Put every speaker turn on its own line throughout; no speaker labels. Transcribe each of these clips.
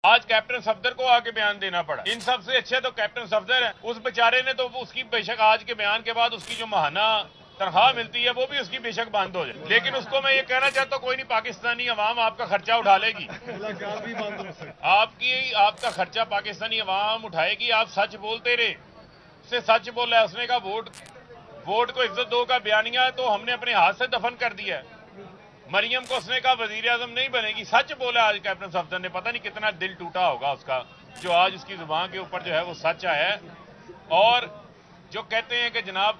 آج کیپٹن صفدر کو آ کے بیان دینا پڑا. ان سب سے اچھے تو کیپٹن صفدر ہیں. اس بیچارے نے تو اس کی بے شک آج کے بیان کے بعد اس کی جو ماہانہ تنخواہ ملتی ہے وہ بھی اس کی بے شک بند ہو جائے. لیکن اس کو میں یہ کہنا چاہتا ہوں کوئی نہیں، پاکستانی عوام آپ کا خرچہ اٹھا لے گی. آپ کا خرچہ پاکستانی عوام اٹھائے گی. آپ سچ بولتے رہے. اس سے سچ بولا ہے. اس نے کہا ووٹ کو عزت دو کا بیانیہ ہے تو ہم نے اپنے ہاتھ سے دفن کر دیا ہے. مریم کو اس نے کہا وزیر اعظم نہیں بنے گی. سچ بولا آج کیپٹن صفدر نے. پتہ نہیں کتنا دل ٹوٹا ہوگا اس کا جو آج اس کی زبان کے اوپر جو ہے وہ سچ آیا ہے. اور جو کہتے ہیں کہ جناب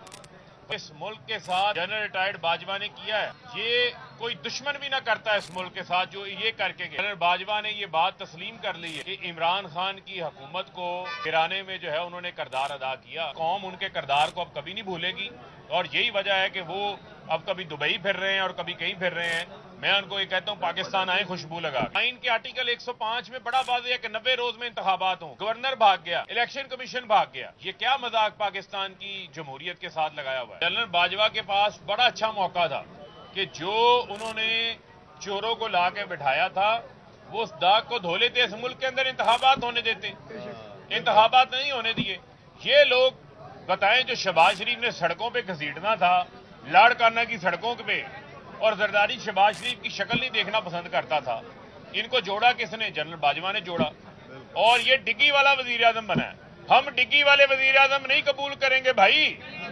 اس ملک کے ساتھ جنرل ریٹائرڈ باجوہ نے کیا ہے، یہ کوئی دشمن بھی نہ کرتا ہے اس ملک کے ساتھ جو یہ کر کے گیا. جنرل باجوہ نے یہ بات تسلیم کر لی ہے کہ عمران خان کی حکومت کو گرانے میں جو ہے انہوں نے کردار ادا کیا. قوم ان کے کردار کو اب کبھی نہیں بھولے گی اور یہی وجہ ہے کہ وہ اب کبھی دبئی پھر رہے ہیں اور کبھی کہیں پھر رہے ہیں. میں ان کو یہ کہتا ہوں پاکستان آئے خوشبو لگا. آئین کے آرٹیکل 105 میں بڑا واضح ہے کہ 90 روز میں انتخابات ہوں. گورنر بھاگ گیا، الیکشن کمیشن بھاگ گیا. یہ کیا مذاق پاکستان کی جمہوریت کے ساتھ لگایا ہوا ہے. جنرل باجوہ کے پاس بڑا اچھا موقع تھا کہ جو انہوں نے چوروں کو لا کے بٹھایا تھا وہ اس داغ کو دھو لیتے. اس ملک کے اندر انتخابات ہونے دیتے. انتخابات نہیں ہونے دیے. یہ لوگ بتائیں جو شہباز شریف نے سڑکوں پہ گھسیٹنا تھا لاڑکانہ کی سڑکوں پہ، اور زرداری شہباز شریف کی شکل نہیں دیکھنا پسند کرتا تھا. ان کو جوڑا کس نے؟ جنرل باجوہ نے جوڑا. اور یہ ڈگی والا وزیر اعظم بنا ہے. ہم ڈگی والے وزیر اعظم نہیں قبول کریں گے بھائی.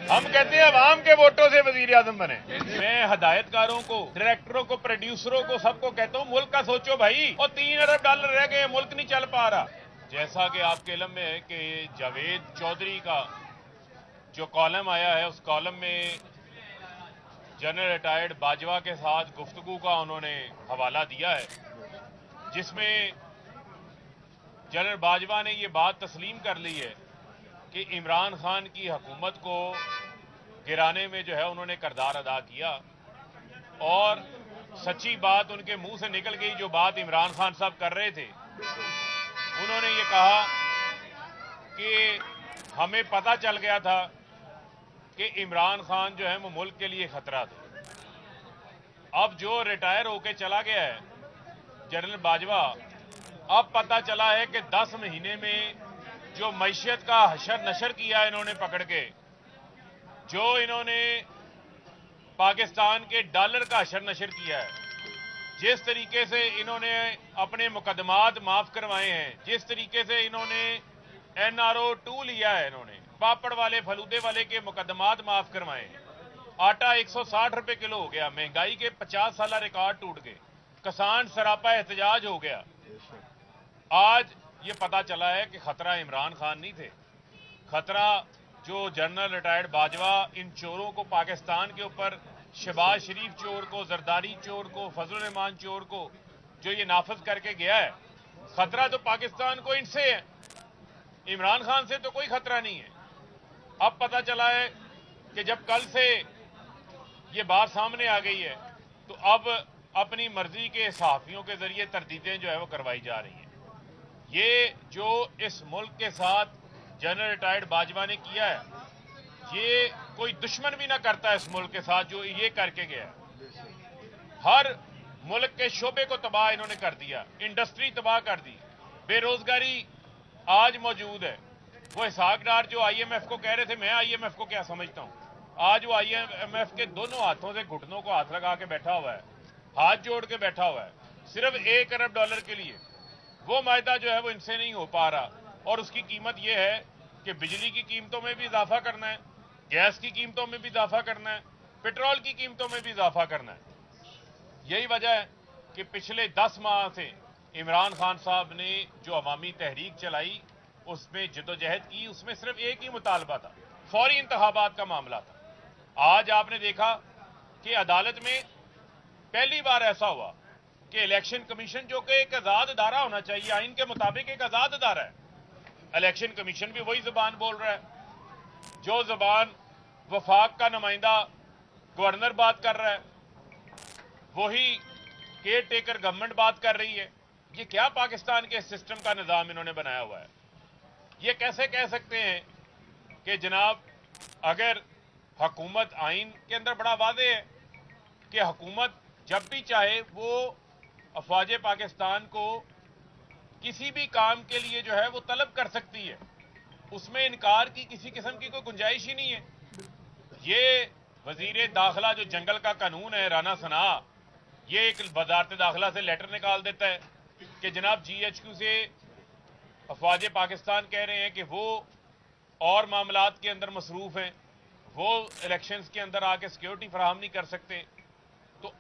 ہم کہتے ہیں عوام کے ووٹوں سے وزیر اعظم بنے. میں ہدایت کاروں کو، ڈائریکٹروں کو، پروڈیوسروں کو، سب کو کہتا ہوں ملک کا سوچو بھائی. اور $3 ارب رہ گئے، ملک نہیں چل پا رہا. جیسا کہ آپ کے علم میں ہے کہ جاوید چودھری کا جو کالم آیا ہے اس کالم میں جنرل ریٹائرڈ باجوہ کے ساتھ گفتگو کا انہوں نے حوالہ دیا ہے، جس میں جنرل باجوہ نے یہ بات تسلیم کر لی ہے کہ عمران خان کی حکومت کو گرانے میں جو ہے انہوں نے کردار ادا کیا. اور سچی بات ان کے منہ سے نکل گئی. جو بات عمران خان صاحب کر رہے تھے، انہوں نے یہ کہا کہ ہمیں پتہ چل گیا تھا کہ عمران خان جو ہے وہ ملک کے لیے خطرہ تھا. اب جو ریٹائر ہو کے چلا گیا ہے جنرل باجوہ، اب پتہ چلا ہے کہ 10 مہینے میں جو معیشت کا حشر نشر کیا انہوں نے پکڑ کے، جو انہوں نے پاکستان کے ڈالر کا حشر نشر کیا ہے، جس طریقے سے انہوں نے اپنے مقدمات معاف کروائے ہیں، جس طریقے سے انہوں نے NRO-2 لیا ہے، انہوں نے پاپڑ والے فلودے والے کے مقدمات معاف کروائے ہیں. آٹا 160 روپے کلو ہو گیا. مہنگائی کے 50 سالہ ریکارڈ ٹوٹ گئے. کسان سراپا احتجاج ہو گیا. آج یہ پتا چلا ہے کہ خطرہ عمران خان نہیں تھے. خطرہ جو جنرل ریٹائرڈ باجوہ ان چوروں کو پاکستان کے اوپر، شہباز شریف چور کو، زرداری چور کو، فضل الرحمان چور کو جو یہ نافذ کر کے گیا ہے، خطرہ تو پاکستان کو ان سے ہے. عمران خان سے تو کوئی خطرہ نہیں ہے. اب پتا چلا ہے کہ جب کل سے یہ بات سامنے آ گئی ہے تو اب اپنی مرضی کے صحافیوں کے ذریعے تردیدیں جو ہے وہ کروائی جا رہی ہیں. یہ جو اس ملک کے ساتھ جنرل ریٹائرڈ باجوہ نے کیا ہے، یہ کوئی دشمن بھی نہ کرتا ہے اس ملک کے ساتھ جو یہ کر کے گیا. ہر ملک کے شعبے کو تباہ انہوں نے کر دیا. انڈسٹری تباہ کر دی. بے روزگاری آج موجود ہے. وہ اسحاق ڈار جو IMF کو کہہ رہے تھے، میں IMF کو کیا سمجھتا ہوں. آج وہ IMF کے دونوں ہاتھوں سے گھٹنوں کو ہاتھ لگا کے بیٹھا ہوا ہے، ہاتھ جوڑ کے بیٹھا ہوا ہے، صرف $1 ارب کے لیے. وہ معاہدہ جو ہے وہ ان سے نہیں ہو پا رہا. اور اس کی قیمت یہ ہے کہ بجلی کی قیمتوں میں بھی اضافہ کرنا ہے، گیس کی قیمتوں میں بھی اضافہ کرنا ہے، پیٹرول کی قیمتوں میں بھی اضافہ کرنا ہے. یہی وجہ ہے کہ پچھلے 10 ماہ سے عمران خان صاحب نے جو عوامی تحریک چلائی، اس میں جدوجہد کی، اس میں صرف ایک ہی مطالبہ تھا، فوری انتخابات کا معاملہ تھا. آج آپ نے دیکھا کہ عدالت میں پہلی بار ایسا ہوا کہ الیکشن کمیشن جو کہ ایک آزاد ادارہ ہونا چاہیے، آئین کے مطابق ایک آزاد ادارہ ہے، الیکشن کمیشن بھی وہی زبان بول رہا ہے جو زبان وفاق کا نمائندہ گورنر بات کر رہا ہے، وہی کیئر ٹیکر گورنمنٹ بات کر رہی ہے. یہ کیا پاکستان کے سسٹم کا نظام انہوں نے بنایا ہوا ہے؟ یہ کیسے کہہ سکتے ہیں کہ جناب اگر حکومت، آئین کے اندر بڑا واضح ہے کہ حکومت جب بھی چاہے وہ افواج پاکستان کو کسی بھی کام کے لیے جو ہے وہ طلب کر سکتی ہے، اس میں انکار کی کسی قسم کی کوئی گنجائش ہی نہیں ہے۔ یہ وزیر داخلہ جو جنگل کا قانون ہے رانا ثناء، یہ ایک وزارت داخلہ سے لیٹر نکال دیتا ہے کہ جناب جی ایچ کیو سے افواج پاکستان کہہ رہے ہیں کہ وہ اور معاملات کے اندر مصروف ہیں، وہ الیکشنز کے اندر آ کے سیکیورٹی فراہم نہیں کر سکتے، تو